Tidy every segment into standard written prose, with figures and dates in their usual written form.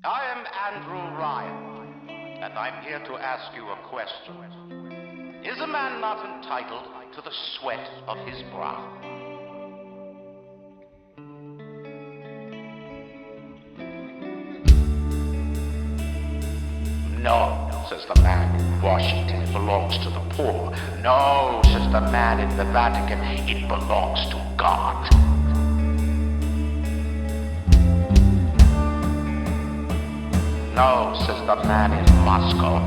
I am Andrew Ryan, and I'm here to ask you a question. Is a man not entitled to the sweat of his brow? No, says the man in Washington, it belongs to the poor. No, says the man in the Vatican, it belongs to God. No, says the man in Moscow,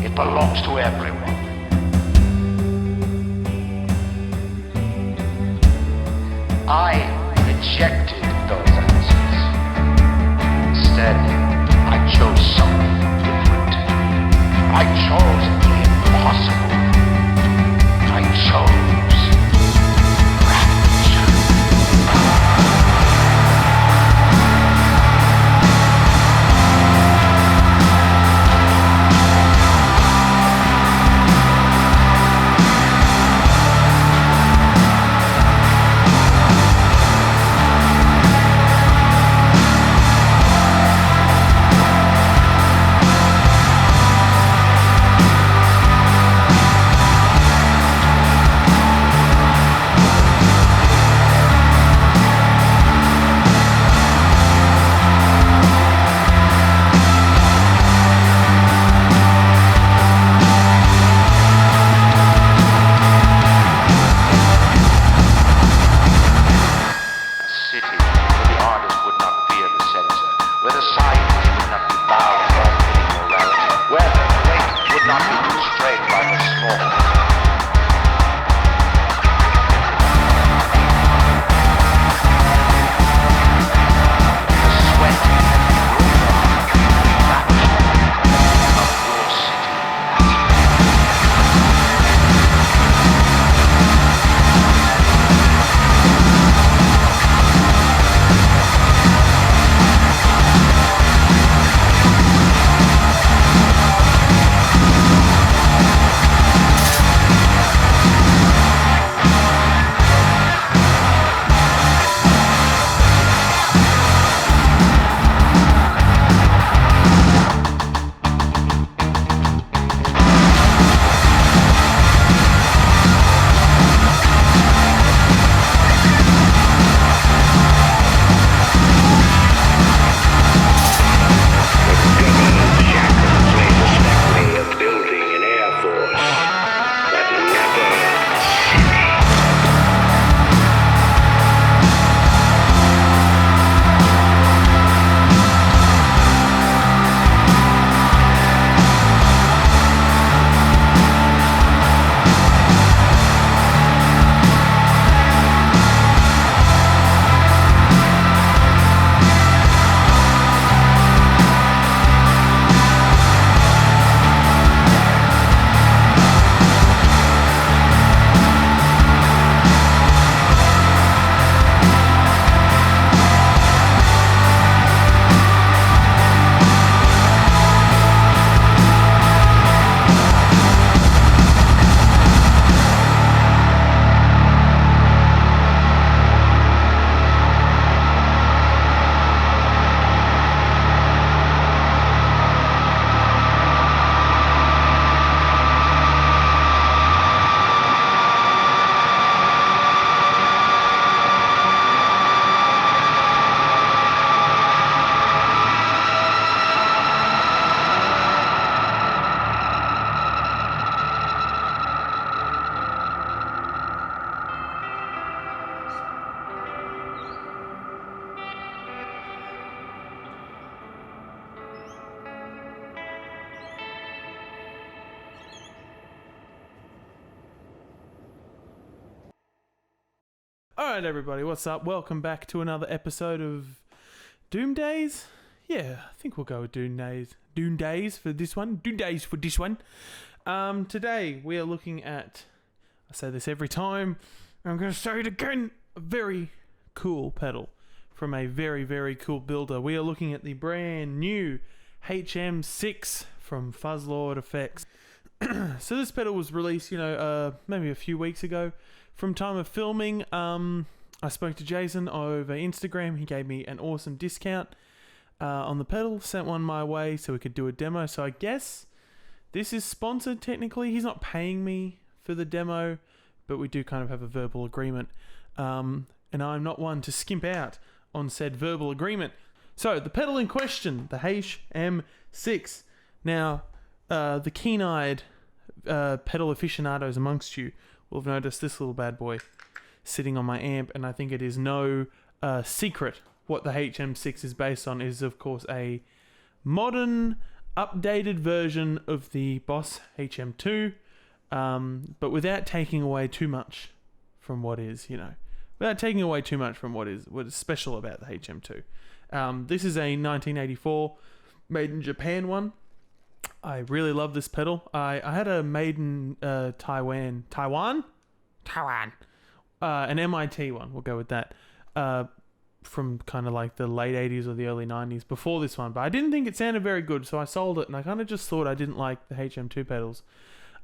it belongs to everyone. I rejected those answers. Instead, I chose something different. I chose the impossible. I chose rapture. Alright everybody, what's up? Welcome back to another episode of Doom Days? Yeah, I think we'll go with Doom Days. Doom Days for this one. Doom Days for this one. Today we are looking at, I say this every time, I'm going to say it again, a very cool pedal from a very, very cool builder. We are looking at the brand new HM-6 from Fuzzlord Effects. So this pedal was released, maybe a few weeks ago. From time of filming, I spoke to Jason over Instagram. He gave me an awesome discount. on the pedal, sent one my way so we could do a demo. So I guess this is sponsored technically. He's not paying me for the demo, but we do kind of have a verbal agreement. And I'm not one to skimp out on said verbal agreement. So the pedal in question, the HM-6. Now, the keen-eyed pedal aficionados amongst you will have noticed this little bad boy sitting on my amp, and I think it is no secret what the HM-6 is based on is, of course, a modern, updated version of the Boss HM2, but without taking away too much from what is, without taking away too much from what is special about the HM2. This is a 1984 made in Japan one. I really love this pedal. I had a made in Taiwan, an MIT one. We'll go with that. From kind of like the late 80s or the early 90s before this one, but I didn't think it sounded very good, so I sold it, and I kind of just thought I didn't like the HM2 pedals.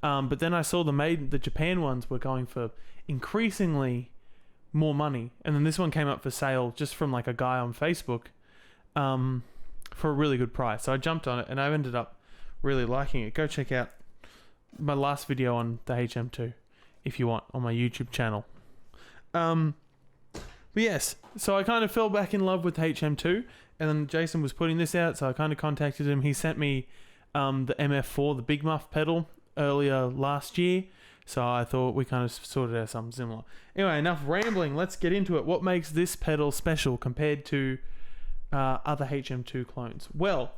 But then I saw the Japan ones were going for increasingly more money, and then this one came up for sale just from like a guy on Facebook for a really good price. So I jumped on it, and I ended up really liking it. Go check out my last video on the HM2 if you want on my YouTube channel. But yes, so I kind of fell back in love with HM2, and then Jason was putting this out, so I kind of contacted him. He sent me the MF4, the Big Muff pedal, earlier last year, so I thought we kind of sorted out something similar. Anyway, enough rambling, let's get into it. What makes this pedal special compared to other HM2 clones? Well,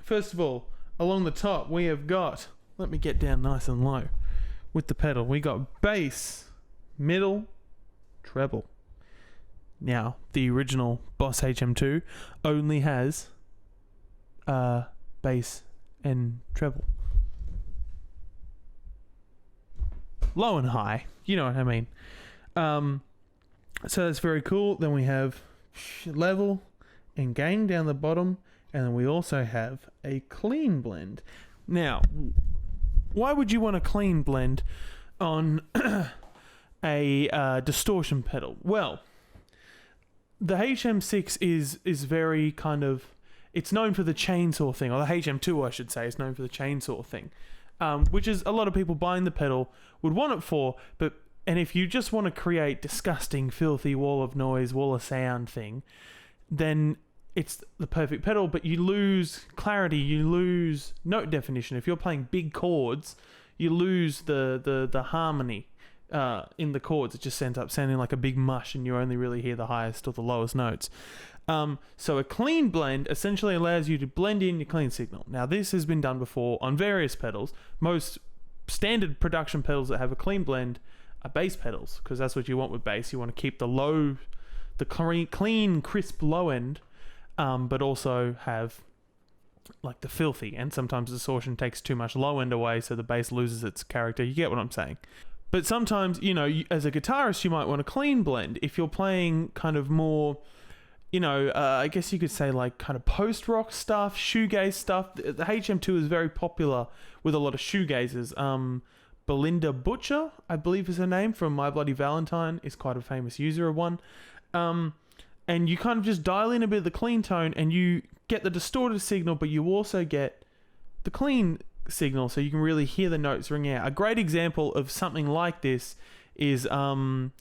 first of all, along the top we have got, let me get down nice and low with the pedal, we got bass, middle, treble. Now, the original Boss HM2 only has bass and treble. Low and high, you know what I mean. So that's very cool. Then we have level and gain down the bottom, and then we also have a clean blend. Now, why would you want a clean blend on a distortion pedal? Well, the HM6 is very kind of, it's known for the chainsaw thing, or the HM2 I should say is known for the chainsaw thing, which is a lot of people buying the pedal would want it for, and if you just want to create disgusting, filthy wall of noise, wall of sound thing, then it's the perfect pedal, but you lose clarity, you lose note definition. If you're playing big chords, you lose the harmony in the chords. It just ends up sounding like a big mush, and you only really hear the highest or the lowest notes. So a clean blend essentially allows you to blend in your clean signal. Now, this has been done before on various pedals. Most standard production pedals that have a clean blend are bass pedals, because that's what you want with bass. You want to keep the clean, crisp low end, but also have like the filthy, and sometimes distortion takes too much low end away, so the bass loses its character. You get what I'm saying? But sometimes, as a guitarist, you might want a clean blend. If you're playing kind of more, I guess you could say like kind of post-rock stuff, shoegaze stuff. The HM2 is very popular with a lot of shoegazers. Belinda Butcher, I believe is her name, from My Bloody Valentine, is quite a famous user of one. And you kind of just dial in a bit of the clean tone, and you get the distorted signal, but you also get the clean signal, so you can really hear the notes ring out. A great example of something like this is Simon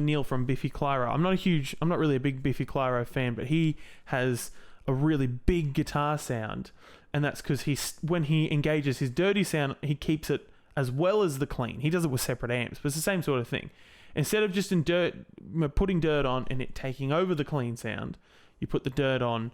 Neil from Biffy Clyro. I'm not really a big Biffy Clyro fan, but he has a really big guitar sound, and that's because when he engages his dirty sound, he keeps it as well as the clean. He does it with separate amps, but it's the same sort of thing. Instead of just putting dirt on and it taking over the clean sound, you put the dirt on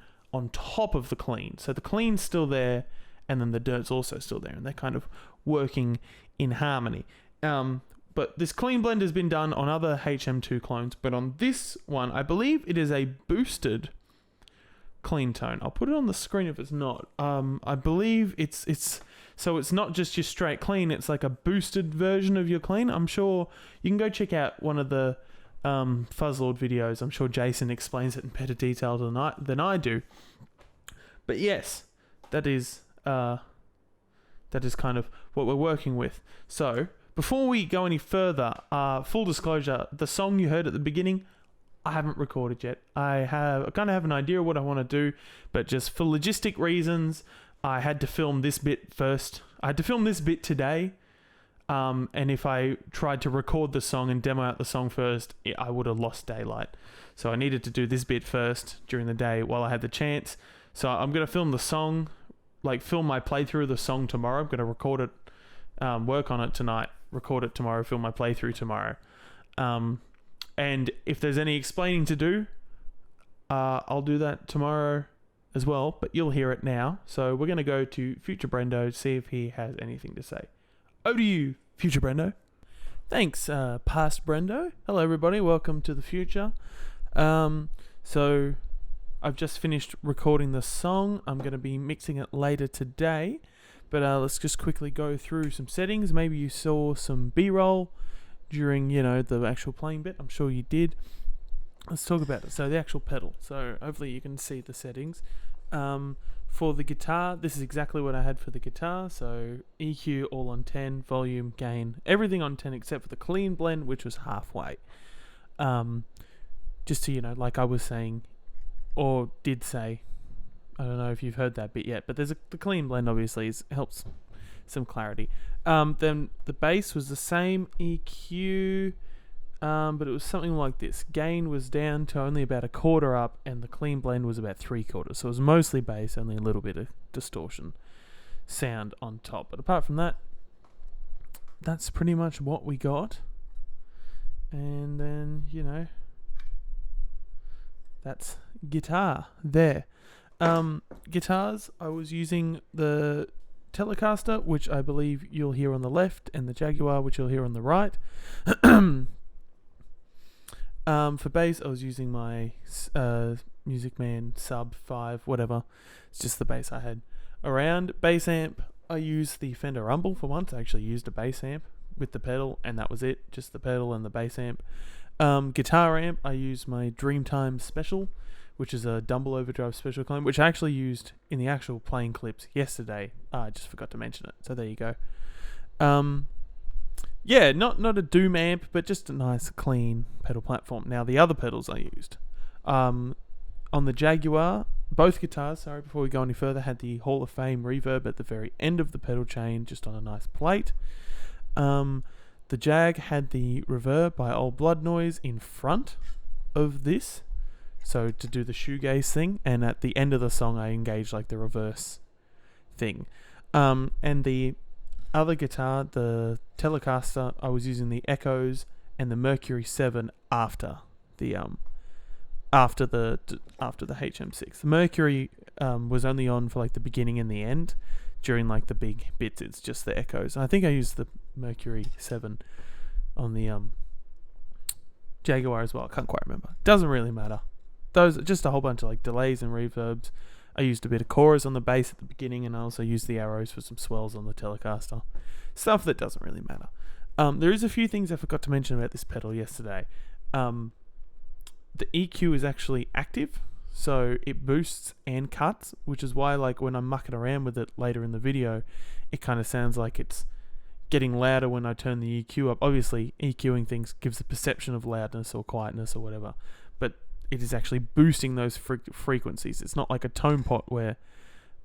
top of the clean. So the clean's still there, and then the dirt's also still there, and they're kind of working in harmony. But this clean blend has been done on other HM2 clones, but on this one, I believe it is a boosted clean tone. I'll put it on the screen if it's not. I believe it's so it's not just your straight clean, it's like a boosted version of your clean. I'm sure you can go check out one of the Fuzzlord videos. I'm sure Jason explains it in better detail than I do. But yes, that is kind of what we're working with. So before we go any further, full disclosure, the song you heard at the beginning, I haven't recorded yet. I kind of have an idea of what I want to do, but just for logistic reasons, I had to film this bit first. I had to film this bit today, and if I tried to record the song and demo out the song first, I would have lost daylight. So I needed to do this bit first during the day while I had the chance. So I'm going to film the song, film my playthrough of the song tomorrow. I'm going to record it, work on it tonight, record it tomorrow, film my playthrough tomorrow. And if there's any explaining to do, I'll do that tomorrow as well, but you'll hear it now. So we're going to go to Future Brendo, see if he has anything to say. Over to you, Future Brendo. Thanks, past Brendo. Hello, everybody. Welcome to the future. So I've just finished recording the song. I'm going to be mixing it later today, but let's just quickly go through some settings. Maybe you saw some B-roll during, the actual playing bit. I'm sure you did. Let's talk about it. So the actual pedal. So hopefully you can see the settings. For the guitar, this is exactly what I had for the guitar. So EQ all on 10, volume, gain, everything on 10 except for the clean blend, which was halfway. Just to, like I was saying, or did say, I don't know if you've heard that bit yet, but the clean blend obviously helps some clarity. Then the bass was the same EQ, but it was something like this. Gain was down to only about a quarter up, and the clean blend was about 3/4. So it was mostly bass, only a little bit of distortion sound on top. But apart from that, that's pretty much what we got. And then, that's guitar there. Guitars, I was using the Telecaster, which I believe you'll hear on the left, and the Jaguar, which you'll hear on the right. For bass, I was using my Music Man Sub 5, whatever. It's just the bass I had around. Bass amp, I used the Fender Rumble for once. I actually used a bass amp with the pedal, and that was it. Just the pedal and the bass amp. Guitar amp, I used my Dreamtime Special, which is a Dumble Overdrive Special clone, which I actually used in the actual playing clips yesterday. I just forgot to mention it, so there you go. Yeah, not a Doom amp, but just a nice, clean pedal platform. Now, the other pedals I used. On the Jaguar, both guitars, before we go any further, had the Hall of Fame reverb at the very end of the pedal chain, just on a nice plate. The Jag had the Reverb by Old Blood Noise in front of this, so to do the shoegaze thing, and at the end of the song I engaged the reverse thing. And the other guitar, the Telecaster, I was using the Echoes and the Mercury 7 after the HM-6. The Mercury was only on for the beginning and the end. During the big bits, it's just the Echoes. I think I used the Mercury 7 on the Jaguar as well. I can't quite remember. Doesn't really matter. Those are just a whole bunch of delays and reverbs. I used a bit of chorus on the bass at the beginning, and I also used the arrows for some swells on the Telecaster. Stuff that doesn't really matter. There is a few things I forgot to mention about this pedal yesterday. The EQ is actually active, so it boosts and cuts, which is why when I'm mucking around with it later in the video, it kind of sounds like it's getting louder when I turn the EQ up. Obviously, EQing things gives a perception of loudness or quietness or whatever, but it is actually boosting those frequencies. It's not like a tone pot where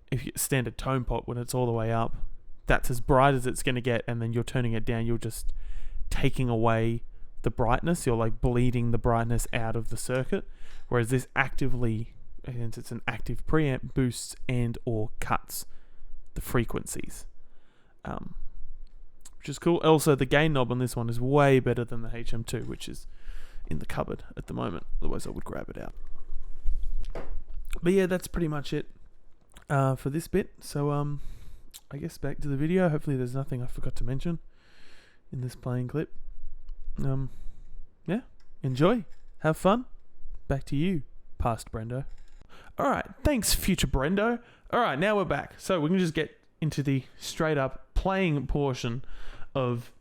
if you standard tone pot, when it's all the way up, that's as bright as it's going to get, and then you're turning it down, you're just taking away the brightness. You're bleeding the brightness out of the circuit. Whereas this actively, since it's an active preamp, boosts and or cuts the frequencies, which is cool. Also, the gain knob on this one is way better than the HM2, which is in the cupboard at the moment. Otherwise, I would grab it out. But yeah, that's pretty much it for this bit. So I guess back to the video. Hopefully, there's nothing I forgot to mention in this playing clip. Yeah, enjoy, have fun. Back to you, past Brendo. Alright, thanks, future Brendo. Alright, now we're back. So we can just get into the straight up playing portion of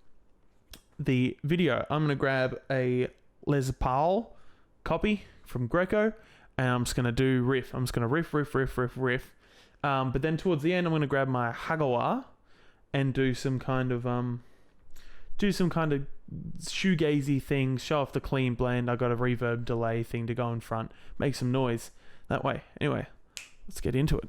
the video. I'm going to grab a Les Paul copy from Greco, and I'm just going to do riff. I'm just going to riff. But then towards the end, I'm going to grab my Hagawa and do some kind of shoegazy things, show off the clean blend. I got a reverb delay thing to go in front, make some noise that way. Anyway, let's get into it.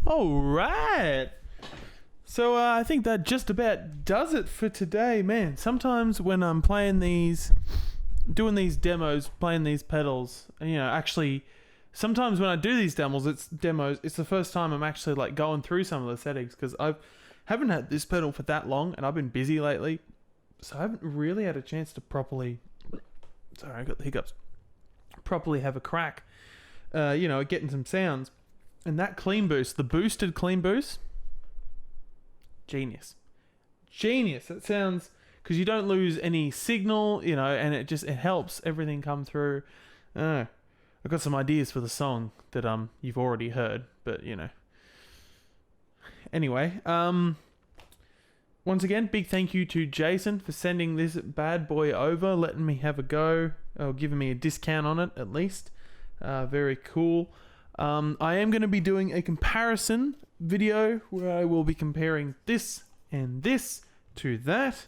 All right. So I think that just about does it for today, man. Sometimes when I'm playing these, doing these demos, playing these pedals, actually, sometimes when I do these demos, it's the first time I'm actually like going through some of the settings, because I haven't had this pedal for that long and I've been busy lately, so I haven't really had a chance to properly. Sorry, I got the hiccups. Properly have a crack, at getting some sounds. And that clean boost, the boosted clean boost, genius. That sounds, because you don't lose any signal, and it helps everything come through. I've got some ideas for the song that you've already heard, but Anyway, once again, big thank you to Jason for sending this bad boy over, letting me have a go, or giving me a discount on it at least. Very cool. I am going to be doing a comparison video where I will be comparing this and this to that.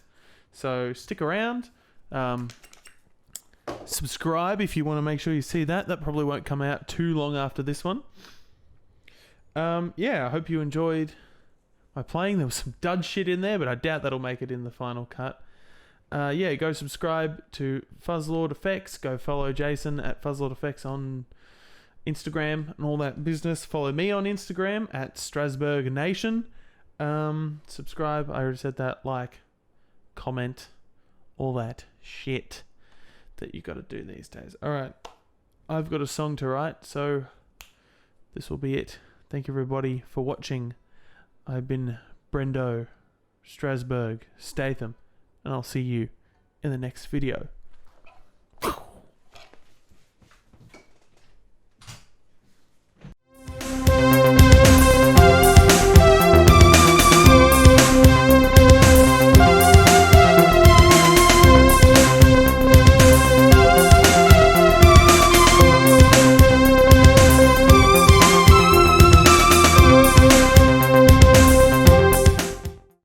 So stick around. Subscribe if you want to make sure you see that. That probably won't come out too long after this one. I hope you enjoyed my playing. There was some dud shit in there, but I doubt that'll make it in the final cut. Go subscribe to Fuzzlord Effects. Go follow Jason at Fuzzlord Effects on Instagram and all that business. Follow me on Instagram at Strasbourg Nation. Subscribe. I already said that. Like, comment, all that shit that you got to do these days. All right, I've got a song to write, so this will be it. Thank you everybody for watching. I've been Brendo Strasbourg Statham, and I'll see you in the next video.